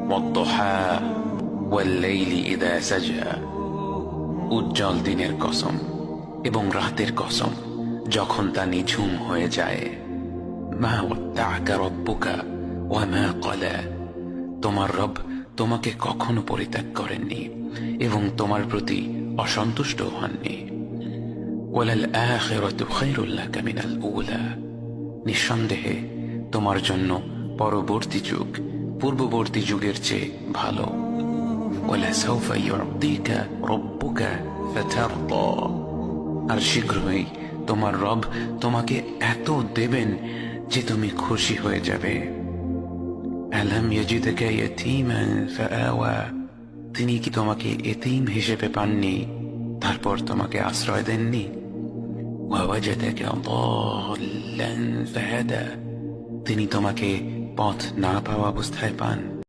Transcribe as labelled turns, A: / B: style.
A: ওয়াদ-দুহা ওয়াল-লাইলি ইযা সাজা, উজ্জ্বল দিনের কসম এবং রাতের কসম যখন তা নিঝুম হয়ে যায়। মা ওয়াদ্দা'আকা রাব্বুকা ওয়া মা ক্বালা, তোমার রব তোমাকে কখনো পরিত্যাগ করেননি এবং তোমার প্রতি অসন্তুষ্ট হননি। ওয়ালাল আখিরাতু খায়রুল লাকা মিনাল উলা, নিঃসন্দেহে তোমার জন্য পরবর্তী যুগ পূর্ববর্তী যুগের চেয়ে ভালো। ওয়ালাসাউফা ইউ'তিকা রাব্বুকা ফাতারদা, আর শীঘ্রই তোমার রব তোমাকে এত দেবেন যে তুমি খুশি হয়ে যাবে। আলাম ইয়াজিদকা ইয়াতীমান ফাআওয়া, তিনি কি তোমাকে এতিম হিসেবে পাননি তারপর তোমাকে আশ্রয় দেননি? ওয়াওয়াজাদাকা দাল্লান ফাহাদা, তিনি তোমাকে পথ না পাওয়া অবস্থায় পান